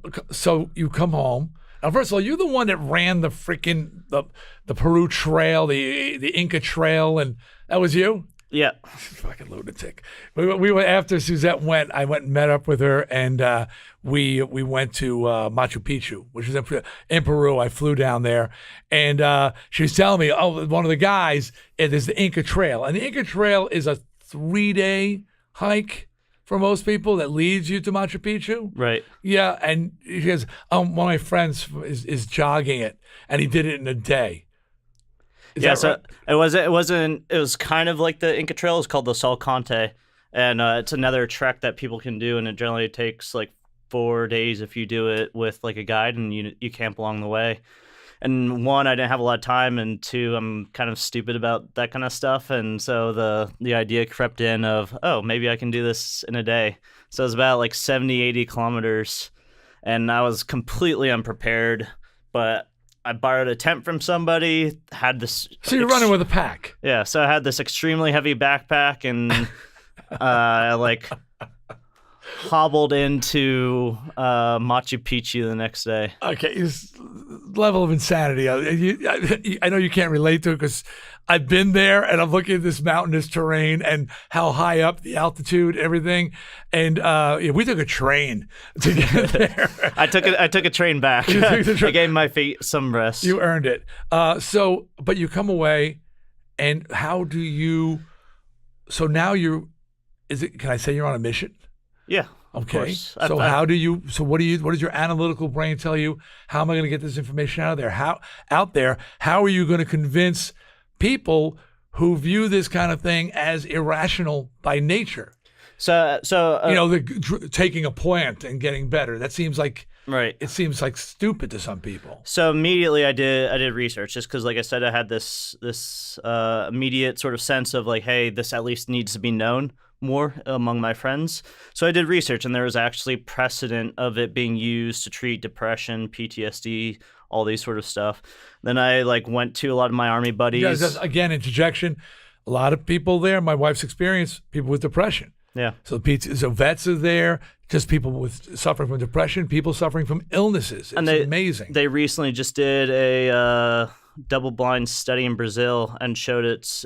Speaker 1: you come home. Now, first of all, you're the one that ran the freaking the Peru Trail, the Inca Trail, and that was you?
Speaker 2: Yeah.
Speaker 1: Fucking lunatic. We went after Suzette went. I went and met up with her, and we went to Machu Picchu, which is in Peru. I flew down there, and she was telling me, one of the guys, it is the Inca Trail, and the Inca Trail is a 3-day hike for most people that leads you to Machu Picchu.
Speaker 2: Right.
Speaker 1: Yeah, and she goes, one of my friends is jogging it, and he did it in a day.
Speaker 2: So it was kind of like the Inca Trail. It's called the Salcante, and it's another trek that people can do, and it generally takes like 4 days if you do it with like a guide, and you camp along the way. And one, I didn't have a lot of time, and two, I'm kind of stupid about that kind of stuff, and so the idea crept in of, maybe I can do this in a day. So it was about like 70, 80 kilometers, and I was completely unprepared, but I borrowed a tent from somebody, had this...
Speaker 1: So you're running with a pack.
Speaker 2: Yeah, so I had this extremely heavy backpack, and I hobbled into Machu Picchu the next day.
Speaker 1: Okay, level of insanity. I know you can't relate to it because I've been there and I'm looking at this mountainous terrain and how high up the altitude, everything. And we took a train to get there.
Speaker 2: I took a train back. I gave my feet some rest.
Speaker 1: You earned it. But you come away, and how do you? So now can I say you're on a mission?
Speaker 2: Yeah.
Speaker 1: Okay. So how do you? So what does your analytical brain tell you? How am I going to get this information out there? How are you going to convince people who view this kind of thing as irrational by nature?
Speaker 2: So
Speaker 1: taking a plant and getting better. That seems like
Speaker 2: right.
Speaker 1: It seems like stupid to some people.
Speaker 2: So immediately I did research just because, like I said, I had this immediate sort of sense of like, hey, this at least needs to be known more among my friends. So I did research, and there was actually precedent of it being used to treat depression, PTSD, all these sort of stuff. Then I went to a lot of my Army buddies.
Speaker 1: Yeah, just, again, interjection. A lot of people there, my wife's experience, people with depression.
Speaker 2: Yeah.
Speaker 1: So vets are there, just people suffering from depression, people suffering from illnesses. It's amazing.
Speaker 2: They recently just did a double-blind study in Brazil and showed it's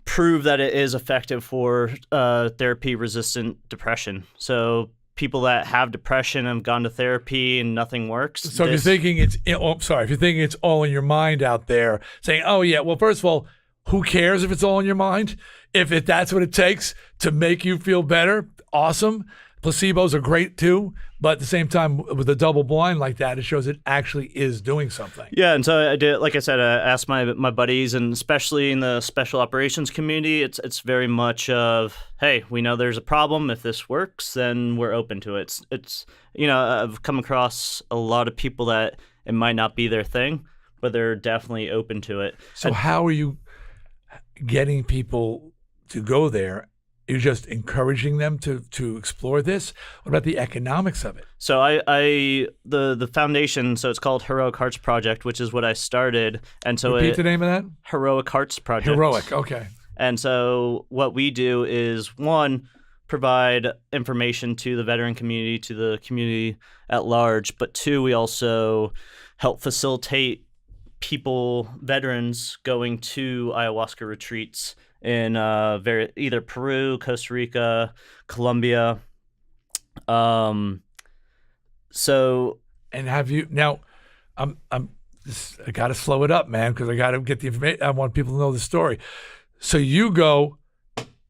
Speaker 2: prove that it is effective for therapy-resistant depression. So people that have depression have gone to therapy and nothing works.
Speaker 1: So if you're thinking if you're thinking it's all in your mind out there, saying, oh yeah, well, first of all, who cares if it's all in your mind? If that's what it takes to make you feel better, awesome. Placebos are great too, but at the same time, with a double blind like that, it shows it actually is doing something.
Speaker 2: Yeah, and so I did, like I said, I asked my buddies, and especially in the special operations community, it's very much of, hey, we know there's a problem. If this works, then we're open to it. It's I've come across a lot of people that it might not be their thing, but they're definitely open to it.
Speaker 1: So how are you getting people to go there? You're just encouraging them to explore this? What about the economics of it?
Speaker 2: So the foundation, so it's called Heroic Hearts Project, which is what I started. And so
Speaker 1: Repeat the name of that?
Speaker 2: Heroic Hearts Project.
Speaker 1: Heroic, okay.
Speaker 2: And so what we do is, one, provide information to the veteran community, to the community at large, but two, we also help facilitate veterans going to ayahuasca retreats in either Peru, Costa Rica, Colombia. And
Speaker 1: have you now? I got to slow it up, man, because I got to get the information. I want people to know the story. So you go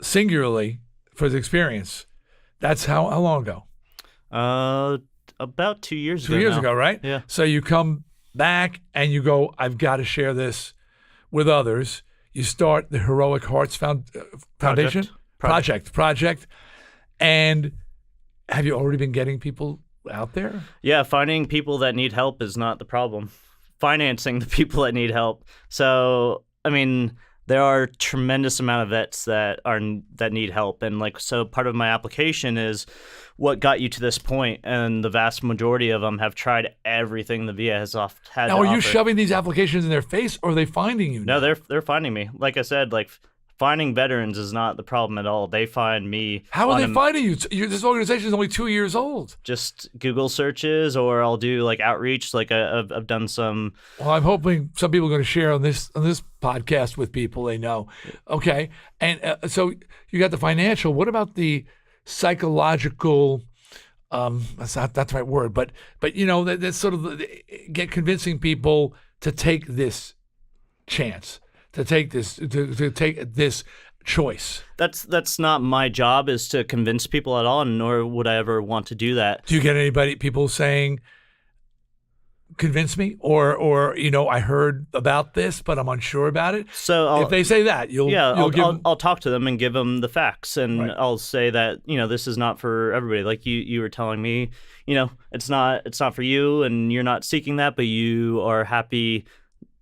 Speaker 1: singularly for the experience. That's how long ago?
Speaker 2: About 2 years ago.
Speaker 1: 2 years ago, right?
Speaker 2: Yeah.
Speaker 1: So you come back and you go, I've got to share this with others. You start the Heroic Hearts Foundation Project. And have you already been getting people out there?
Speaker 2: Yeah, finding people that need help is not the problem. Financing the people that need help. So, I mean, there are a tremendous amount of vets that need help, and so part of my application is what got you to this point, and the vast majority of them have tried everything the VA has had.
Speaker 1: Now,
Speaker 2: to
Speaker 1: are you
Speaker 2: offer.
Speaker 1: shoving these applications in their face, or are they finding you?
Speaker 2: No, they're finding me. Like I said, finding veterans is not the problem at all. They find me.
Speaker 1: How are they finding you? This organization is only 2 years old.
Speaker 2: Just Google searches, or I'll do outreach. I've done some.
Speaker 1: Well, I'm hoping some people are going to share on this podcast with people they know. Okay, and so you got the financial. What about the psychological? That's the right word, but that's sort of convincing people to take this chance. To take this choice.
Speaker 2: That's not my job, is to convince people at all, nor would I ever want to do that.
Speaker 1: Do you get people saying, convince me, or I heard about this, but I'm unsure about it?
Speaker 2: So
Speaker 1: if they say that,
Speaker 2: I'll talk to them and give them the facts, and
Speaker 1: right.
Speaker 2: I'll say that this is not for everybody. Like you were telling me, it's not for you, and you're not seeking that, but you are happy.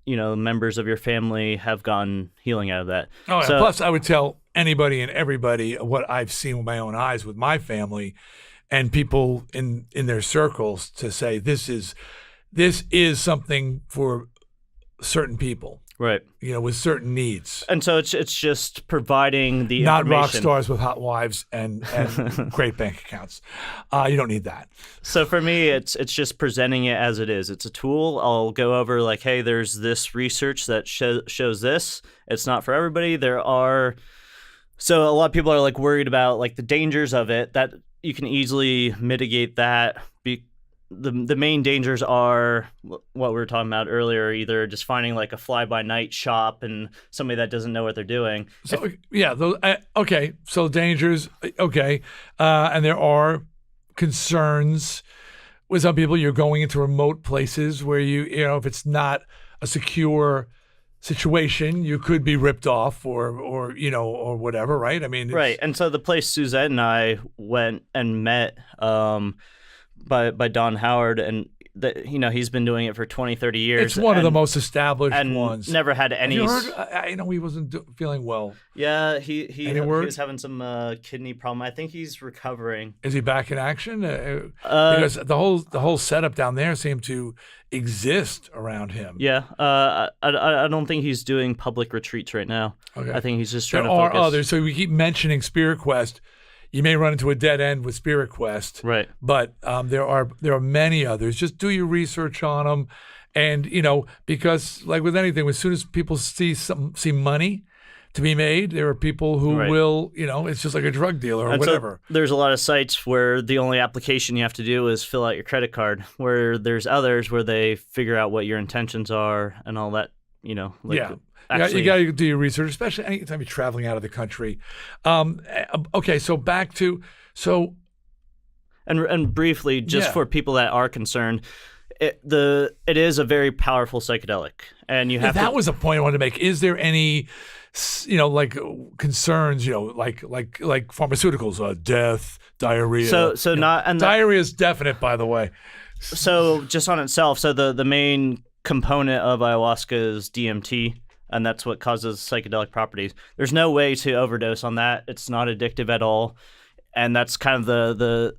Speaker 2: Members of your family have gotten healing out of that.
Speaker 1: Oh, yeah. Plus, I would tell anybody and everybody what I've seen with my own eyes with my family and people in their circles to say this is something for certain people.
Speaker 2: Right.
Speaker 1: With certain needs.
Speaker 2: And so it's just providing the
Speaker 1: Not
Speaker 2: information.
Speaker 1: rock stars with hot wives and great bank accounts. You don't need that.
Speaker 2: So for me, it's just presenting it as it is. It's a tool. I'll go over like, hey, there's this research that shows this. It's not for everybody. So a lot of people are like worried about like the dangers of it. That you can easily mitigate that. The main dangers are what we were talking about earlier, either just finding like a fly-by-night shop and somebody that doesn't know what they're doing.
Speaker 1: So okay, so dangers, okay, and there are concerns with some people. You're going into remote places where if it's not a secure situation, you could be ripped off or whatever, right? I mean,
Speaker 2: right. And so the place Suzette and I went and met by Don Howard, and he's been doing it for 20, 30 years.
Speaker 1: It's one of the most established ones.
Speaker 2: Never had any.
Speaker 1: Have you heard? I know he wasn't feeling well.
Speaker 2: Yeah, he was having some kidney problem. I think he's recovering.
Speaker 1: Is he back in action? Because the whole setup down there seemed to exist around him.
Speaker 2: Yeah, I don't think he's doing public retreats right now. Okay. I think he's just trying to focus.
Speaker 1: There are others. So we keep mentioning Spirit Quest. You may run into a dead end with Spirit Quest,
Speaker 2: right?
Speaker 1: But there are many others. Just do your research on them, and because like with anything, as soon as people see money to be made, there are people who will, it's just like a drug dealer or whatever.
Speaker 2: So there's a lot of sites where the only application you have to do is fill out your credit card. Where there's others where they figure out what your intentions are and all that. Actually,
Speaker 1: you got to do your research, especially anytime you're traveling out of the country. Okay, so back to
Speaker 2: and briefly, just for people that are concerned, it is a very powerful psychedelic, and you have
Speaker 1: that was a point I wanted to make. Is there any like concerns, like pharmaceuticals, death, diarrhea? Diarrhea is definite, by the way.
Speaker 2: So just on itself, the main component of ayahuasca is DMT. And that's what causes psychedelic properties. There's no way to overdose on that. It's not addictive at all. And that's kind of the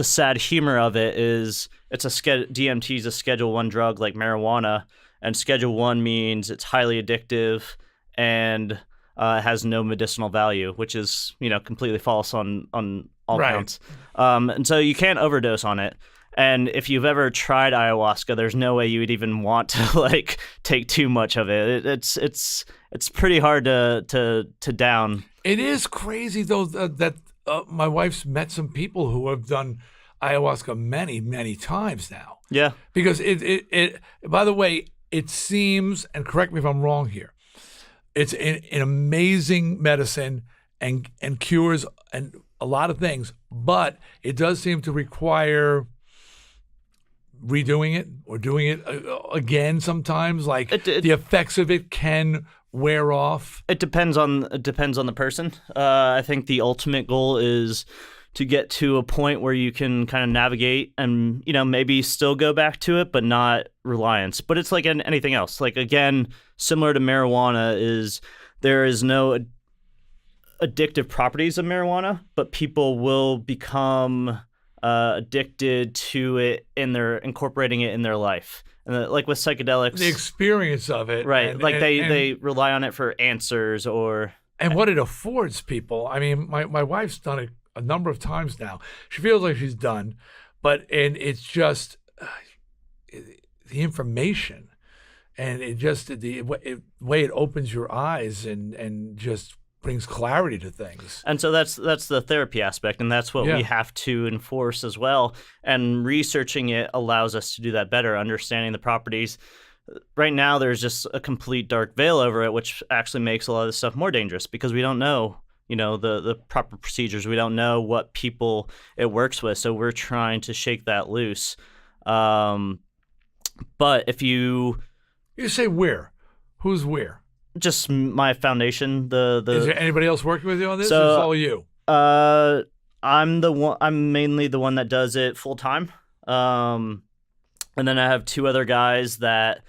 Speaker 2: sad humor of it is DMT is a Schedule 1 drug like marijuana. And Schedule 1 means it's highly addictive and has no medicinal value, which is, completely false on all counts. And so you can't overdose on it. And if you've ever tried ayahuasca, there's no way you would even want to take too much of it. It's pretty hard to down.
Speaker 1: It is crazy though that my wife's met some people who have done ayahuasca many, many times now.
Speaker 2: Yeah.
Speaker 1: Because it by the way, it seems, and correct me if I'm wrong here, it's an amazing medicine and cures and a lot of things, but it does seem to require redoing it or doing it again sometimes. The effects of it can wear off.
Speaker 2: It depends on the person. I think the ultimate goal is to get to a point where you can kind of navigate and maybe still go back to it, but not reliance. But it's like anything else. Like again, similar to marijuana, there is no addictive properties of marijuana, but people will become addicted to it incorporating it in their life. And like with psychedelics,
Speaker 1: the experience of it,
Speaker 2: right? They rely on it for answers
Speaker 1: and what it affords people. I mean, my wife's done it a number of times now. She feels like she's done, and it's just the information, and it just the way it opens your eyes and just brings clarity to things.
Speaker 2: And so that's the therapy aspect, and that's what we have to enforce as well. And researching it allows us to do that better, understanding the properties. Right now, there's just a complete dark veil over it, which actually makes a lot of this stuff more dangerous because we don't know, the proper procedures. We don't know what people it works with, so we're trying to shake that loose. But if you
Speaker 1: say who's where?
Speaker 2: Just my foundation.
Speaker 1: Is there anybody else working with you on this? Or is it all you?
Speaker 2: I'm mainly the one that does it full time. And then I have two other guys that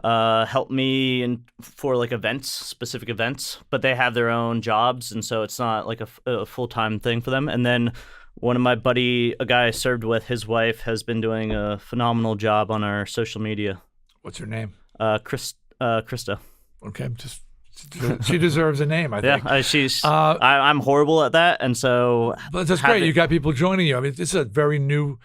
Speaker 2: help me for like specific events, but they have their own jobs, and so it's not like a full time thing for them. And then one of my a guy I served with, his wife has been doing a phenomenal job on our social media.
Speaker 1: What's her name?
Speaker 2: Krista.
Speaker 1: Okay, just she deserves a name, I think.
Speaker 2: Yeah, I'm horrible at that, and so.
Speaker 1: But that's great. You got people joining you. I mean, this is a very new.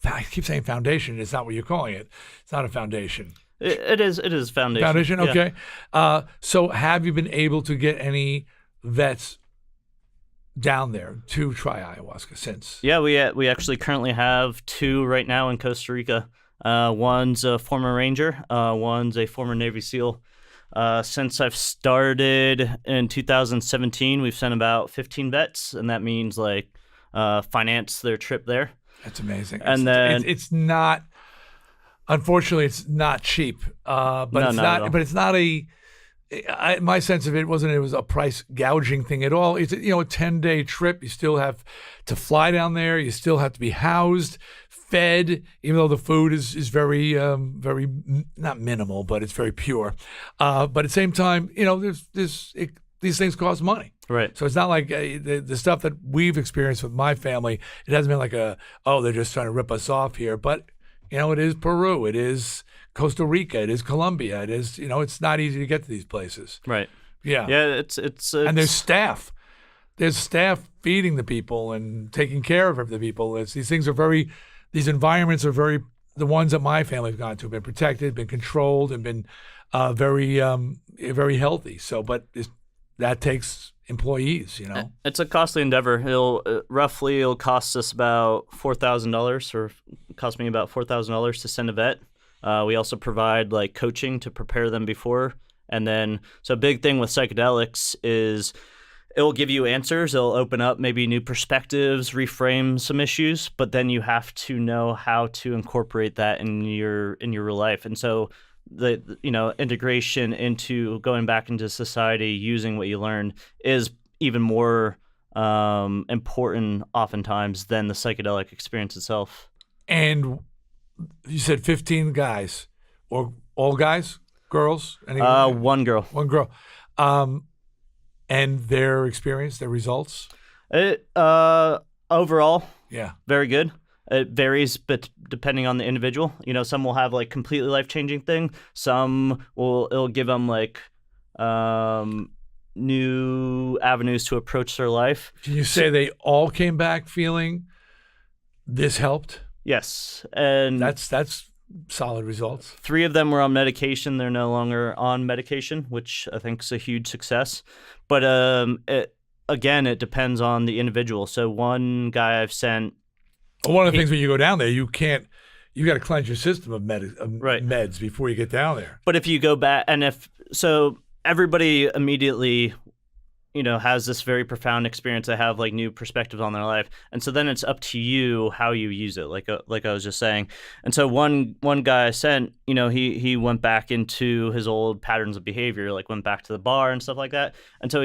Speaker 1: I keep saying foundation. It's not what you're calling it. It's not a foundation.
Speaker 2: It is foundation.
Speaker 1: Foundation,
Speaker 2: Yeah.
Speaker 1: okay. So have you been able to get any vets down there to try ayahuasca since?
Speaker 2: Yeah, we actually currently have 2 right now in Costa Rica. One's a former Ranger. One's a former Navy SEAL. Since I've started in 2017, we've sent about 15 vets, and that means finance their trip there.
Speaker 1: That's amazing.
Speaker 2: And then
Speaker 1: it's not. Unfortunately, it's not cheap. But
Speaker 2: No,
Speaker 1: it's
Speaker 2: not at
Speaker 1: not.
Speaker 2: all.
Speaker 1: But it's not a. My sense of it wasn't. It was a price gouging thing at all. It's a 10-day trip. You still have to fly down there. You still have to be housed, fed. Even though the food is very very not minimal, but it's very pure. But at the same time, these things cost money.
Speaker 2: Right.
Speaker 1: So it's not like the stuff that we've experienced with my family. It hasn't been like they're just trying to rip us off here. But it is Peru, it is Costa Rica, it is Colombia, it is it's not easy to get to these places.
Speaker 2: Right.
Speaker 1: Yeah.
Speaker 2: Yeah. It's
Speaker 1: And there's staff. There's staff feeding the people and taking care of the people. These environments are very. The ones that my family have gone to have been protected, been controlled, and been very very healthy. So, but that takes employees,
Speaker 2: It's a costly endeavor. It'll cost us about $4,000, or cost me about $4,000 to send a vet. We also provide coaching to prepare them before, and then so a big thing with psychedelics is it'll give you answers. It'll open up maybe new perspectives, reframe some issues, but then you have to know how to incorporate that in your real life, and so. The integration into going back into society using what you learned is even more important oftentimes than the psychedelic experience itself.
Speaker 1: And you said 15 guys, or all guys, girls?
Speaker 2: One girl.
Speaker 1: One girl. And their experience, their results?
Speaker 2: Overall,
Speaker 1: yeah, very
Speaker 2: good. It varies, but depending on the individual, some will have completely life-changing thing. Some it'll give them new avenues to approach their life.
Speaker 1: Can you say they all came back feeling this helped?
Speaker 2: Yes, and
Speaker 1: that's solid results.
Speaker 2: 3 of them were on medication. They're no longer on medication, which I think is a huge success. But it depends on the individual. So one guy I've sent.
Speaker 1: One of the things when you go down there, you got to cleanse your system of
Speaker 2: right.
Speaker 1: meds before you get down there.
Speaker 2: But if you go back, everybody immediately, has this very profound experience. They have new perspectives on their life, and so then it's up to you how you use it. Like I was just saying, and so one guy I sent, he went back into his old patterns of behavior, went back to the bar and stuff like that, and so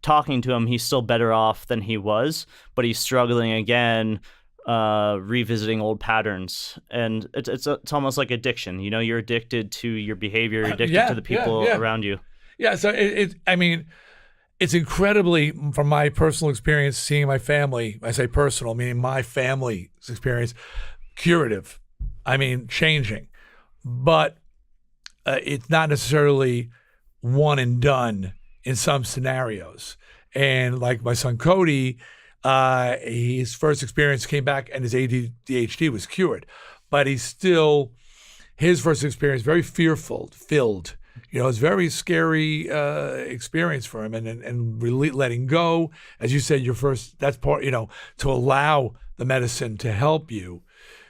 Speaker 2: talking to him, he's still better off than he was, but he's struggling again. Revisiting old patterns, and it's almost like addiction. You're addicted to your behavior, you're addicted to the people around you.
Speaker 1: Yeah, so it's incredibly, from my personal experience, seeing my family. I say personal, meaning my family's experience, curative. Changing, but it's not necessarily one and done in some scenarios. And like my son Cody. His first experience came back and his ADHD was cured, but his first experience, very filled. It's a very scary experience for him, and really letting go, as you said, that's part, to allow the medicine to help you.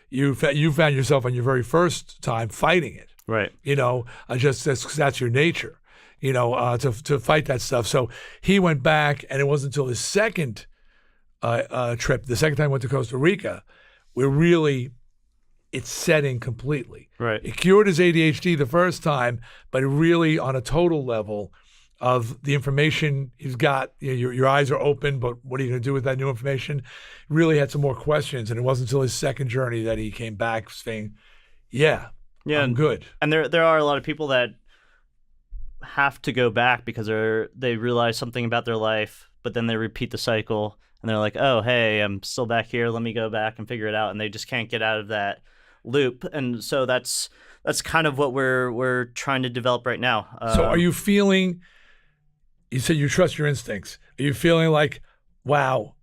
Speaker 1: You found yourself on your very first time fighting it,
Speaker 2: right?
Speaker 1: Just that's your nature, to fight that stuff. So he went back, and it wasn't until his second trip, the second time I went to Costa Rica, it's setting completely.
Speaker 2: Right.
Speaker 1: It cured his ADHD the first time, but it really, on a total level of the information he's got, your eyes are open, but what are you going to do with that new information? Really had some more questions, and it wasn't until his second journey that he came back saying, I'm good.
Speaker 2: And there are a lot of people that have to go back because they realize something about their life, but then they repeat the cycle. And they're like, oh, hey, I'm still back here. Let me go back and figure it out. And they just can't get out of that loop. And so that's that's kind of what we're trying to develop right now.
Speaker 1: So are you feeling, you said you trust your instincts. Are you feeling like, wow,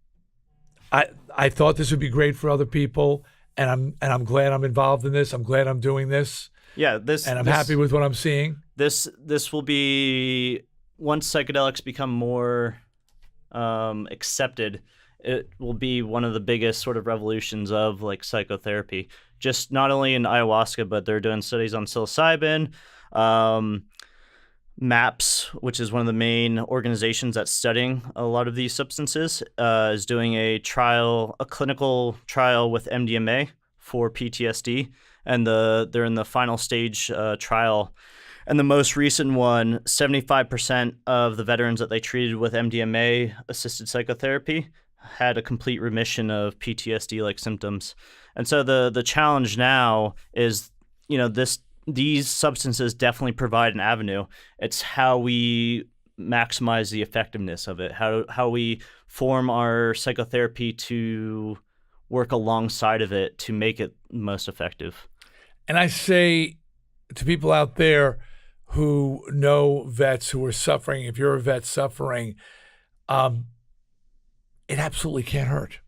Speaker 1: I thought this would be great for other people, and I'm glad I'm involved in this. I'm glad I'm doing this.
Speaker 2: Yeah,
Speaker 1: I'm happy with what I'm seeing.
Speaker 2: This will be, once psychedelics become more accepted, it will be one of the biggest sort of revolutions of like psychotherapy. Just not only in ayahuasca, but they're doing studies on psilocybin. MAPS, which is one of the main organizations that's studying a lot of these substances, is doing a clinical trial with MDMA for PTSD, and they're in the final stage trial. And the most recent one, 75% of the veterans that they treated with MDMA-assisted psychotherapy had a complete remission of PTSD-like symptoms. And so the challenge now is, these substances definitely provide an avenue. It's how we maximize the effectiveness of it, how we form our psychotherapy to work alongside of it to make it most effective.
Speaker 1: And I say to people out there who know vets who are suffering, if you're a vet suffering, it absolutely can't hurt.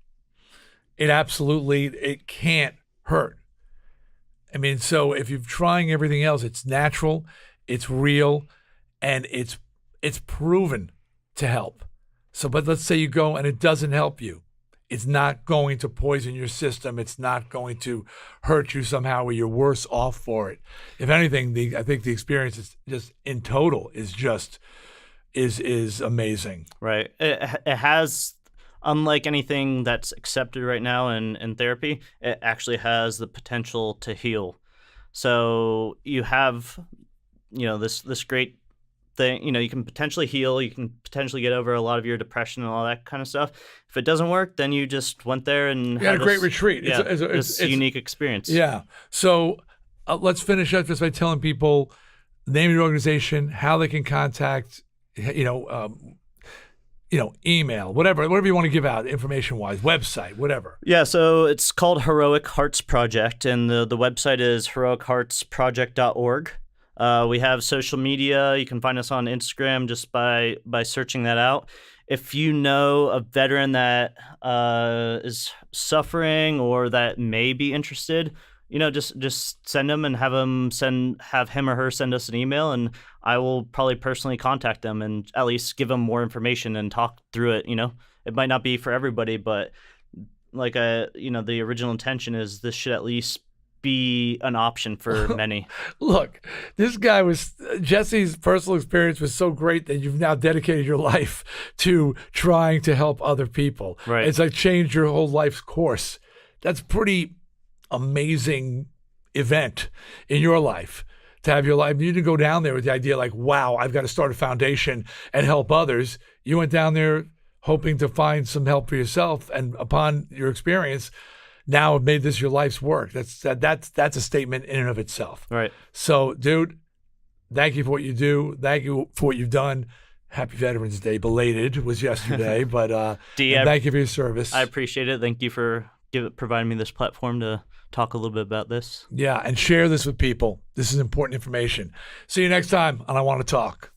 Speaker 1: It can't hurt. I mean, so if you're trying everything else, it's natural, it's real, and it's proven to help. So, but let's say you go and it doesn't help you. It's not going to poison your system. It's not going to hurt you somehow where you're worse off for it. If anything, I think the experience is just in total is amazing.
Speaker 2: Right. It has, unlike anything that's accepted right now in therapy, it actually has the potential to heal. So you have, this great thing, you can potentially heal, you can potentially get over a lot of your depression and all that kind of stuff. If it doesn't work, then you just went there and
Speaker 1: had a great retreat.
Speaker 2: Yeah, it's a unique experience.
Speaker 1: Yeah. So let's finish up just by telling people the name of your organization, how they can contact, email, whatever you want to give out information-wise, website, whatever.
Speaker 2: Yeah, so it's called Heroic Hearts Project, and the website is heroicheartsproject.org. We have social media. You can find us on Instagram just by searching that out. If you know a veteran that is suffering or that may be interested, just send them and have him or her send us an email, and I will probably personally contact them and at least give them more information and talk through it. It might not be for everybody, but like the original intention is this should at least be an option for many.
Speaker 1: Look, Jesse's personal experience was so great that you've now dedicated your life to trying to help other people.
Speaker 2: Right.
Speaker 1: It's like changed your whole life's course. That's pretty amazing event in your life to have your life. You didn't go down there with the idea like, wow, I've got to start a foundation and help others. You went down there hoping to find some help for yourself, and upon your experience, now have made this your life's work. That's a statement in and of itself.
Speaker 2: Right.
Speaker 1: So, dude, thank you for what you do. Thank you for what you've done. Happy Veterans Day. Belated was yesterday, but
Speaker 2: Dee,
Speaker 1: thank you for your service.
Speaker 2: I appreciate it. Thank you for providing me this platform to talk a little bit about this.
Speaker 1: Yeah, and share this with people. This is important information. See you next time on I Want to Talk.